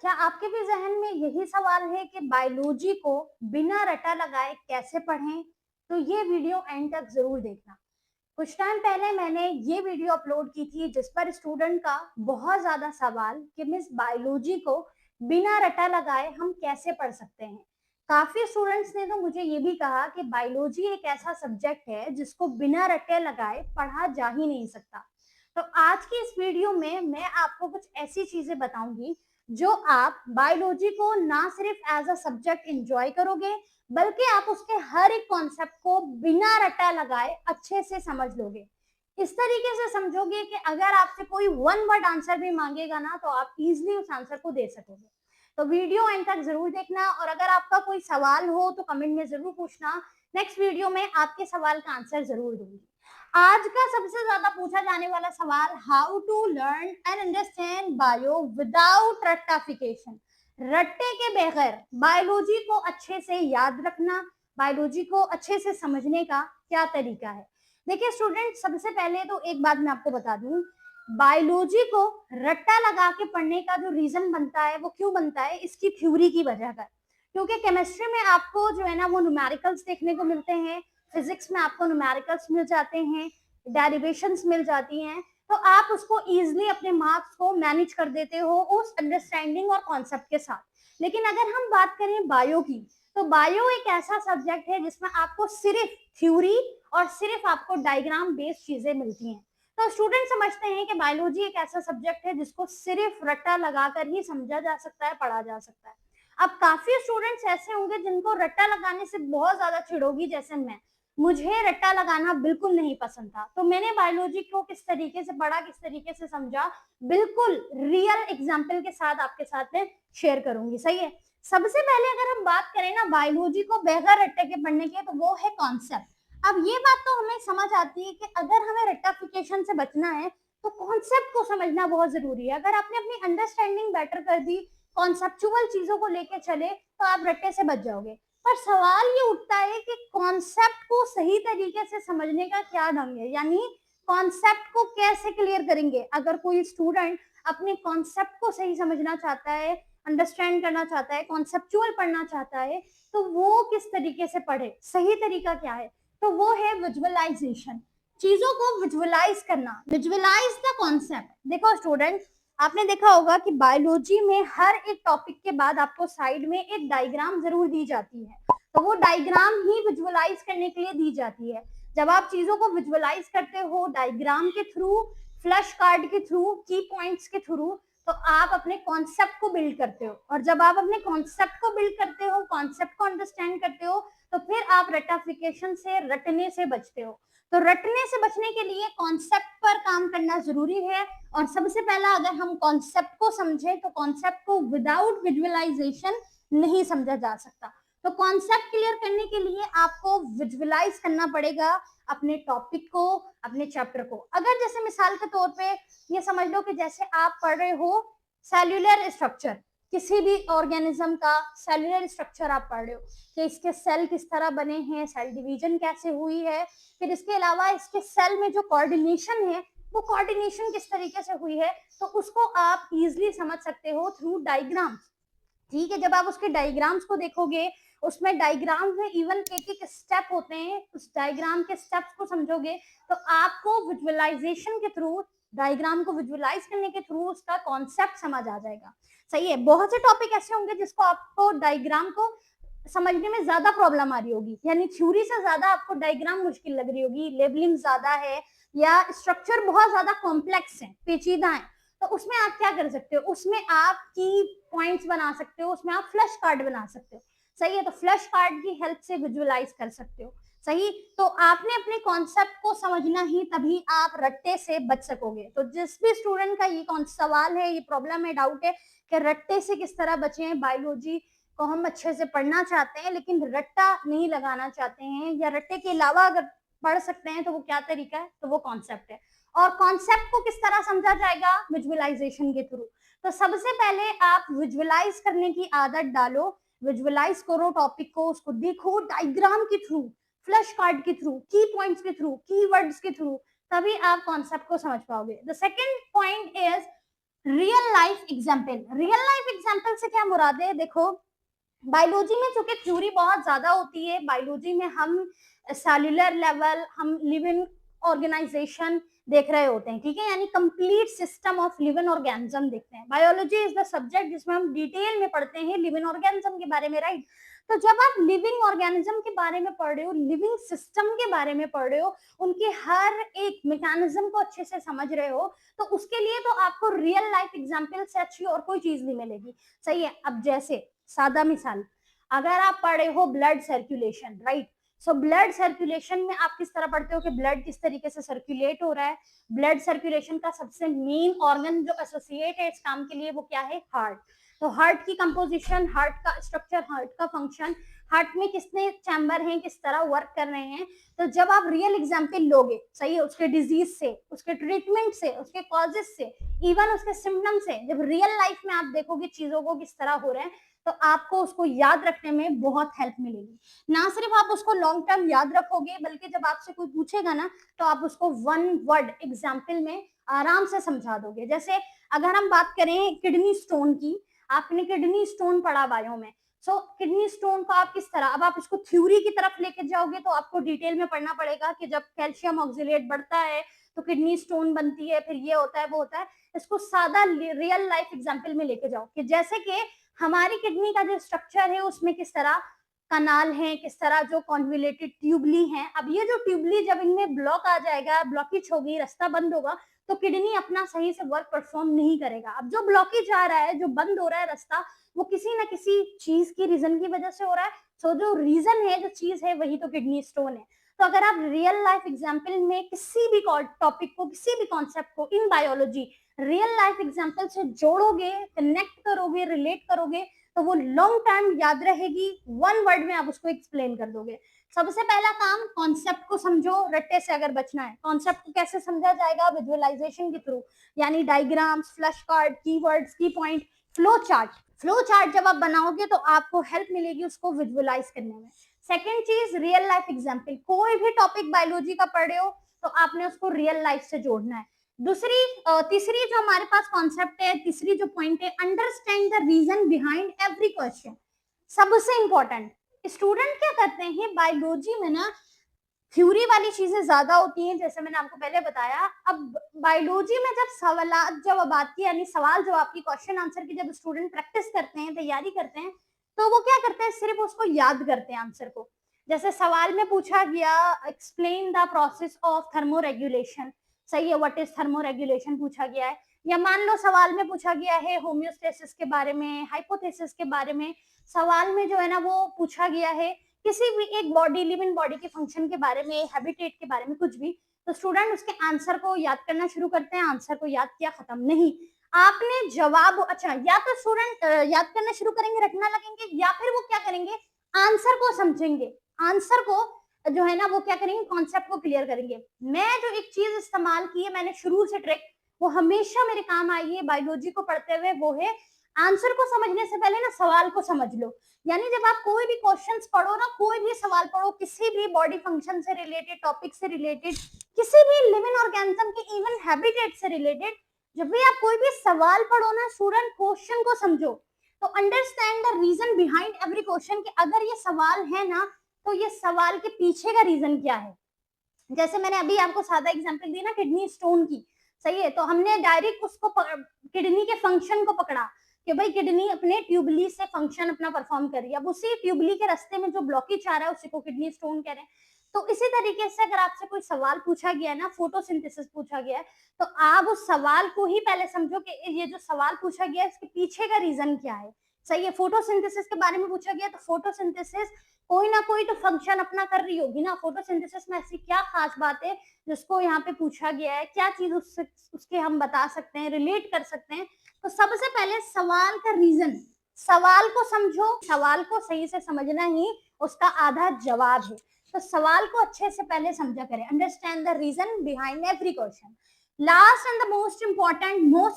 क्या आपके भी ज़हन में यही सवाल है कि बायोलॉजी को बिना रटा लगाए कैसे पढ़ें? तो ये वीडियो एंड तक ज़रूर देखना। कुछ टाइम पहले मैंने ये वीडियो अपलोड की थी जिस पर स्टूडेंट का बहुत ज़्यादा सवाल कि मिस बायोलॉजी को बिना रटा लगाए हम कैसे पढ़ सकते हैं। काफ़ी स्टूडेंट्स ने तो मुझे ये भी कहा कि बायोलॉजी एक ऐसा सब्जेक्ट है जिसको बिना रटे लगाए पढ़ा जा ही नहीं सकता। तो आज की इस वीडियो में मैं आपको कुछ ऐसी चीज़ें बताऊंगी जो आप बायोलॉजी को ना सिर्फ एज अ सब्जेक्ट एंजॉय करोगे बल्कि आप उसके हर एक कॉन्सेप्ट को बिना रटा लगाए अच्छे से समझ लोगे। इस तरीके से समझोगे कि अगर आपसे कोई वन वर्ड आंसर भी मांगेगा ना तो आप इजीली उस आंसर को दे सकोगे। तो वीडियो एंड तक जरूर देखना और अगर आपका कोई सवाल हो तो कमेंट में जरूर पूछना। नेक्स्ट वीडियो में आपके सवाल का आंसर जरूर दूंगी। आज का सबसे ज्यादा पूछा जाने वाला सवाल, how to learn and understand bio without रट्टाफिकेशन। रट्टे के बगैर बायोलॉजी को अच्छे से याद रखना, बायोलॉजी को अच्छे से समझने का क्या तरीका है। देखिए स्टूडेंट, सबसे पहले तो एक बात मैं आपको बता दूं, बायोलॉजी को रट्टा लगा के पढ़ने का जो रीजन बनता है वो क्यों बनता है, इसकी थ्योरी की वजह कर। क्योंकि केमिस्ट्री में आपको जो है ना वो न्यूमेरिकल्स देखने को मिलते हैं, फिजिक्स में आपको न्यूमेरिकल्स मिल जाते हैं, डेरिवेशंस मिल जाती हैं, तो आप उसको इजीली अपने मार्क्स को मैनेज कर देते हो उस अंडरस्टैंडिंग और कॉन्सेप्ट के साथ। लेकिन अगर हम बात करें बायो की, तो बायो एक ऐसा सब्जेक्ट है जिसमें आपको सिर्फ थ्योरी और सिर्फ आपको डायग्राम बेस्ड चीजें मिलती हैं। तो स्टूडेंट समझते हैं कि बायोलॉजी एक ऐसा सब्जेक्ट है जिसको सिर्फ रट्टा लगाकर ही समझा जा सकता है, पढ़ा जा सकता है। अब काफी स्टूडेंट्स ऐसे होंगे जिनको रट्टा लगाने से बहुत ज्यादा चिढ़ोगी, जैसे मैं, मुझे रट्टा लगाना बिल्कुल नहीं पसंद था। तो मैंने बायोलॉजी को किस तरीके से पढ़ा, किस तरीके से समझा, बिल्कुल रियल एग्जाम्पल के साथ आपके साथ में शेयर करूंगी। सही है। सबसे पहले अगर हम बात करें ना बायोलॉजी को बगैर रट्टे के पढ़ने के, तो वो है कॉन्सेप्ट। अब ये बात तो हमें समझ आती है कि अगर हमें रट्टाफिकेशन से बचना है तो कॉन्सेप्ट को समझना बहुत जरूरी है। अगर आपने अपनी अंडरस्टैंडिंग बेटर कर दी, कॉन्सेप्चुअल चीजों को लेके चले, तो आप रट्टे से बच जाओगे। पर सवाल ये उठता है कि कॉन्सेप्ट को सही तरीके से समझने का क्या ढंग है, यानी कॉन्सेप्ट को कैसे क्लियर करेंगे। अगर कोई स्टूडेंट अपने कॉन्सेप्ट को सही समझना चाहता है, अंडरस्टैंड करना चाहता है, कॉन्सेप्चुअल पढ़ना चाहता है, तो वो किस तरीके से पढ़े, सही तरीका क्या है, तो वो है विजुअलाइजेशन। चीजों को विजुअलाइज करना, विजुअलाइज द कॉन्सेप्ट। देखो स्टूडेंट, आपने देखा होगा कि बायोलॉजी में हर एक टॉपिक के बाद आपको साइड में एक डायग्राम जरूर दी जाती है। तो वो डायग्राम ही विजुअलाइज करने के लिए दी जाती है। जब आप चीजों को विजुअलाइज करते हो डायग्राम के थ्रू, फ्लैश कार्ड के थ्रू, की पॉइंट्स के थ्रू, तो आप अपने कॉन्सेप्ट को बिल्ड करते हो। और जब आप अपने कॉन्सेप्ट को बिल्ड करते हो, कॉन्सेप्ट को अंडरस्टैंड करते हो, तो फिर आप रटाफिकेशन से, रटने से बचते हो। तो रटने से बचने के लिए कॉन्सेप्ट पर काम करना जरूरी है। और सबसे पहला, अगर हम कॉन्सेप्ट को समझे तो कॉन्सेप्ट को विदाउट विजुअलाइजेशन नहीं समझा जा सकता। तो कॉन्सेप्ट क्लियर करने के लिए आपको विजुअलाइज करना पड़ेगा अपने टॉपिक को, अपने चैप्टर को। अगर जैसे मिसाल के तौर पे ये समझ लो कि जैसे आप पढ़ रहे हो सेल्यूलर स्ट्रक्चर, किसी भी ऑर्गेनिज्म का सेल्यूलर स्ट्रक्चर आप पढ़ रहे हो कि इसके सेल किस तरह बने हैं, सेल डिवीजन कैसे हुई है, फिर इसके अलावा इसके सेल में जो कोऑर्डिनेशन है वो कोऑर्डिनेशन किस तरीके से हुई है, तो उसको आप इजीली समझ सकते हो थ्रू डायग्राम्स। ठीक है, जब आप उसके डायग्राम्स को देखोगे, उसमें डायग्राम में इवन एक एक स्टेप होते हैं, उस डायग्राम के स्टेप्स को समझोगे, तो आपको विजुअलाइजेशन के थ्रू, डायग्राम को विजुअलाइज करने के थ्रू उसका कॉन्सेप्ट समझ आ जाएगा। सही है। बहुत से टॉपिक ऐसे होंगे जिसको आपको डायग्राम को समझने में ज्यादा प्रॉब्लम आ रही होगी, यानी थ्योरी से ज्यादा आपको डायग्राम मुश्किल लग रही होगी, लेबलिंग ज्यादा है या स्ट्रक्चर बहुत ज्यादा कॉम्प्लेक्स है, पेचीदा है। तो उसमें आप क्या कर सकते हो, उसमें आप की पॉइंट्स बना सकते हो, उसमें आप फ्लैश कार्ड बना सकते हो। सही है। तो फ्लैश कार्ड की हेल्प से विजुअलाइज कर सकते हो। सही। तो आपने अपने कॉन्सेप्ट को समझना ही, तभी आप रट्टे से बच सकोगे। तो जिस भी स्टूडेंट का ये सवाल है, ये प्रॉब्लम है, डाउट है कि रट्टे से किस तरह बचे, बायोलॉजी को हम अच्छे से पढ़ना चाहते हैं लेकिन रट्टा नहीं लगाना चाहते हैं, या रट्टे के अलावा अगर पढ़ सकते हैं तो वो क्या तरीका है, तो वो कॉन्सेप्ट है। और कॉन्सेप्ट को किस तरह समझा जाएगा, विजुअलाइजेशन के थ्रू। तो सबसे पहले आप विजुअलाइज करने की आदत डालो, विजुअलाइज करो टॉपिक को, उसको देखो डायग्राम के थ्रू, फ्लैश कार्ड के थ्रू, की पॉइंट्स के थ्रू, कीवर्ड्स के थ्रू, तभी आप कॉन्सेप्ट को समझ पाओगे। The second point is real life example से क्या मुराद है? देखो, बायोलॉजी में चूंकि थ्योरी बहुत ज्यादा होती है, बायोलॉजी में हम सेल्युलर लेवल, हम लिविंग ऑर्गेनाइजेशन देख रहे होते हैं, ठीक है, यानी complete system of living organism देखते हैं। बायोलॉजी इज द सब्जेक्ट जिसमें हम डिटेल में पढ़ते हैं लिविंग ऑर्गेनिज्म के बारे में, राइट? तो जब आप लिविंग ऑर्गेनिज्म के बारे में पढ़ रहे हो, लिविंग सिस्टम के बारे में पढ़ रहे हो, उनके हर एक मैकेनिज्म को अच्छे से समझ रहे हो, तो उसके लिए तो आपको रियल लाइफ एग्जाम्पल से अच्छी और कोई चीज नहीं मिलेगी, सही है? अब जैसे सादा मिसाल, अगर आप पढ़े हो blood circulation, right? So blood circulation में आप किस तरह पढ़ते हो कि ब्लड किस तरीके से सर्कुलेट हो रहा है। ब्लड सर्कुलेशन का सबसे मेन ऑर्गन जो एसोसिएट है इस काम के लिए, वो क्या है? हार्ट। तो हार्ट की कंपोजिशन, हार्ट का स्ट्रक्चर, हार्ट का फंक्शन, हार्ट में कितने चैम्बर हैं, किस तरह वर्क कर रहे हैं। तो जब आप रियल एग्जाम्पल लोगे, सही है, उसके डिजीज से, उसके ट्रीटमेंट से, उसके कॉजेस से, इवन उसके सिम्टम से, जब रियल लाइफ में आप देखोगे चीजों को किस तरह हो रहे हैं, तो आपको उसको याद रखने में बहुत हेल्प मिलेगी। ना सिर्फ आप उसको लॉन्ग टर्म याद रखोगे, बल्कि जब आपसे कोई पूछेगा ना, तो आप उसको वन वर्ड एग्जाम्पल में आराम से समझा दोगे। जैसे अगर हम बात करें किडनी स्टोन की, आपने किडनी स्टोन पढ़ा बायो में, सो किडनी स्टोन को आप किस तरह, अब आप इसको थ्योरी की तरफ लेके जाओगे तो आपको डिटेल में पढ़ना पड़ेगा कि जब कैल्शियम ऑक्सिलेट बढ़ता है तो किडनी स्टोन बनती है, फिर ये होता है, वो होता है। इसको सादा रियल लाइफ एग्जाम्पल में लेके जाओ कि जैसे कि हमारी किडनी का जो स्ट्रक्चर है उसमें किस तरह कनाल है, किस तरह जो कॉन्वुलेटेड ट्यूबली है। अब ये जो ट्यूबली जब इनमें ब्लॉक आ जाएगा, ब्लॉकेज होगी, रास्ता बंद होगा, तो किडनी अपना सही से वर्क परफॉर्म नहीं करेगा। अब जो ब्लॉकेज आ रहा है, जो बंद हो रहा है रास्ता, वो किसी ना किसी चीज की रीजन की वजह से हो रहा है। सो जो रीजन है, जो चीज है, वही तो किडनी स्टोन है। तो अगर आप रियल लाइफ एग्जाम्पल में किसी भी टॉपिक को, किसी भी कॉन्सेप्ट को in biology real life example से जोड़ोगे, कनेक्ट करोगे, रिलेट करोगे, तो वो लॉन्ग टर्म याद रहेगी। वन वर्ड में आप उसको एक्सप्लेन कर दोगे। सबसे पहला काम, कॉन्सेप्ट को समझो। रट्टे से अगर बचना है, कॉन्सेप्ट को कैसे समझा जाएगा? विजुअलाइजेशन के थ्रू, यानी डायग्राम्स, फ्लैश कार्ड, कीवर्ड्स, की point, flow chart. Flow chart जब आप बनाओगे तो आपको हेल्प मिलेगी उसको विजुअलाइज करने में। सेकेंड चीज, रियल लाइफ एग्जाम्पल। कोई भी टॉपिक बायोलॉजी का पढ़ रहे हो तो आपने उसको रियल लाइफ से जोड़ना है। तीसरी जो हमारे पास कॉन्सेप्ट है, तीसरी जो पॉइंट है, understand the reason behind every question. सबसे इंपॉर्टेंट, स्टूडेंट क्या करते हैं बायोलॉजी में ना, थ्योरी वाली चीजें ज्यादा होती हैं, जैसे मैंने आपको पहले बताया। अब बायोलॉजी में जब सवाल जवाब की, यानी सवाल जवाब की, क्वेश्चन आंसर की जब स्टूडेंट प्रैक्टिस करते हैं, तैयारी करते हैं, तो वो क्या करते हैं? सिर्फ उसको याद करते हैं आंसर को। जैसे सवाल में पूछा गया, explain the process of thermoregulation, सही है, व्हाट इज थर्मोरेगुलेशन पूछा गया है। या मान लो सवाल में पूछा गया है होम्योस्टेसिस के बारे में, हाइपोथेसिस के बारे में। सवाल में जो है ना वो पूछा गया है किसी भी एक बॉडी, लिविंग बॉडी के फंक्शन के बारे में, हैबिटेट के बारे में, कुछ भी, तो स्टूडेंट उसके आंसर को याद करना शुरू करते हैं। आंसर को याद किया, खत्म नहीं। आपने जवाब, अच्छा, या तो स्टूडेंट याद करना शुरू करेंगे, रटना लगेंगे, या फिर वो क्या करेंगे? आंसर को समझेंगे, आंसर को जो है ना वो क्या करेंगे? कॉन्सेप्ट को क्लियर करेंगे। मैं जो एक चीज इस्तेमाल की है, मैंने शुरू से ट्रिक, वो हमेशा मेरे काम आई है बायोलॉजी को पढ़ते हुए, वो है आंसर को समझने से पहले ना सवाल को समझ लो। यानी जब आप कोई भी क्वेश्चंस पढ़ो ना, कोई भी सवाल पढ़ो, किसी भी बॉडी फंक्शन से रिलेटेड, टॉपिक से रिलेटेड, किसी भी लिविंग ऑर्गेनिज्म के इवन हैबिटेट से रिलेटेड, जब भी आप कोई भी सवाल पढ़ो ना, स्टूडेंट क्वेश्चन को समझो। तो understand the reason behind every question, कि अगर ये सवाल है ना, तो ये सवाल के पीछे का रीजन क्या है। जैसे मैंने अभी आपको सादा एग्जांपल दी ना किडनी स्टोन की, सही है, तो हमने डायरेक्ट उसको किडनी के फंक्शन को पकड़ा कि भाई किडनी अपने ट्यूबली से फंक्शन अपना परफॉर्म कर रही है। अब उसी ट्यूबली के रास्ते में जो ब्लॉकेज आ रहा है उसी को किडनी स्टोन कह रहे हैं। तो इसी तरीके से अगर आपसे कोई सवाल पूछा गया है ना, फोटोसिंथेसिस पूछा गया है, तो आप उस सवाल को ही पहले समझो कि ये जो सवाल पूछा गया है इसके पीछे का रीजन क्या है। सही है, फोटोसिंथेसिस के बारे में पूछा गया, तो फोटोसिंथेसिस कोई ना कोई तो फंक्शन अपना कर रही होगी ना। फोटोसिंथेसिस में ऐसी क्या खास बात है जिसको यहाँ पे पूछा गया है, क्या चीज उसके हम बता सकते हैं, रिलेट कर सकते हैं। तो सबसे पहले सवाल का रीजन, सवाल को समझो, सवाल को सही से समझना ही उसका आधा जवाब है। तो सवाल को अच्छे से पहले समझा करें, understand the reason behind every question. Last and the most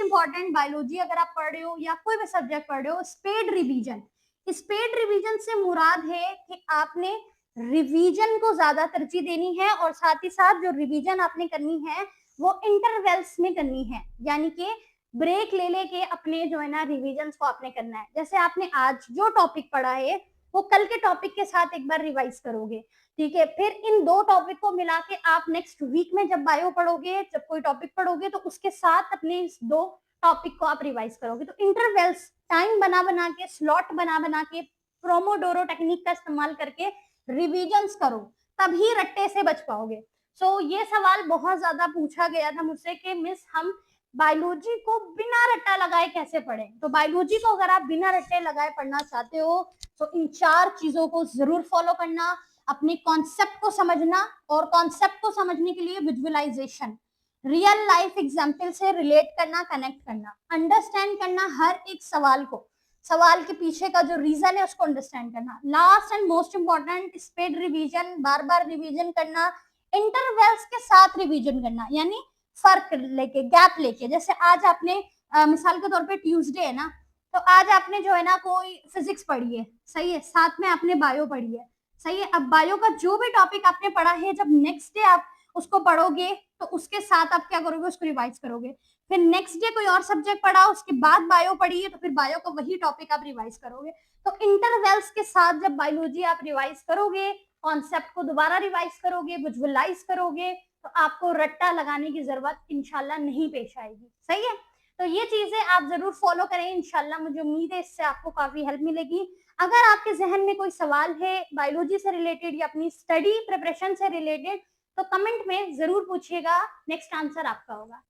important biology अगर आप पढ़ रहे हो या कोई भी सब्जेक्ट पढ़ रहे हो, स्पेड रिवीजन। स्पेड रिवीजन से मुराद है कि आपने रिवीजन को ज्यादा तरजीह देनी है, और साथ ही साथ जो रिवीजन आपने करनी है वो इंटरवल्स में करनी है। यानी कि ब्रेक ले लेके अपने जो है ना रिविजन्स को आपने करना है। जैसे आपने आज जो टॉपिक पढ़ा है वो कल के टॉपिक के साथ एक बार रिवाइज करोगे, ठीक है। फिर इन दो टॉपिक को मिला के आप नेक्स्ट वीक में जब बायो पढ़ोगे, जब कोई टॉपिक पढ़ोगे, तो उसके साथ अपने इस दो टॉपिक को आप रिवाइज करोगे। तो इंटरवेल्स टाइम बना बना के, स्लॉट बना बना के, प्रोमोडोरो टेक्निक का इस्तेमाल करके रिविजन्स करो, तभी रट्टे से बच पाओगे। सो ये सवाल बहुत ज्यादा पूछा गया था मुझसे कि मिस हम बायोलॉजी को बिना रट्टा लगाए कैसे पढ़ें। तो बायोलॉजी को अगर आप बिना रट्टे लगाए पढ़ना चाहते हो तो इन 4 चीजों को जरूर फॉलो करना। अपने कॉन्सेप्ट को समझना, और कॉन्सेप्ट को समझने के लिए विजुअलाइजेशन, रियल लाइफ एग्जाम्पल से रिलेट करना, कनेक्ट करना, अंडरस्टैंड करना हर एक सवाल को, सवाल के पीछे का जो रीजन है उसको अंडरस्टैंड करना। Last and most important, speed revision, bar bar revision करना, इंटरवेल्स के साथ रिवीजन करना, यानी फर्क लेके, गैप लेके। जैसे आज आपने मिसाल के तौर पे ट्यूसडे है ना, तो आज आपने जो है ना कोई फिजिक्स पढ़ी है, सही है, साथ में आपने बायो पढ़ी है, सही है। अब बायो का जो भी टॉपिक आपने पढ़ा है, जब नेक्स्ट डे आप उसको पढ़ोगे तो उसके साथ आप क्या करोगे, उसको रिवाइज करोगे। फिर नेक्स्ट डे कोई और सब्जेक्ट पढ़ा, उसके बाद बायो पढ़ी है, तो फिर बायो का वही टॉपिक आप रिवाइज करोगे। तो इंटरवेल्स के साथ जब बायोलॉजी आप रिवाइज करोगे, कॉन्सेप्ट को दोबारा रिवाइज करोगे, विजुअलाइज करोगे, तो आपको रट्टा लगाने की जरूरत इंशाल्लाह नहीं पेश आएगी, सही है। तो ये चीजें आप जरूर फॉलो करें इंशाल्लाह, मुझे उम्मीद है इससे आपको काफी हेल्प मिलेगी। अगर आपके जहन में कोई सवाल है बायोलॉजी से रिलेटेड या अपनी स्टडी प्रिपरेशन से रिलेटेड, तो कमेंट में जरूर पूछिएगा, नेक्स्ट आंसर आपका होगा।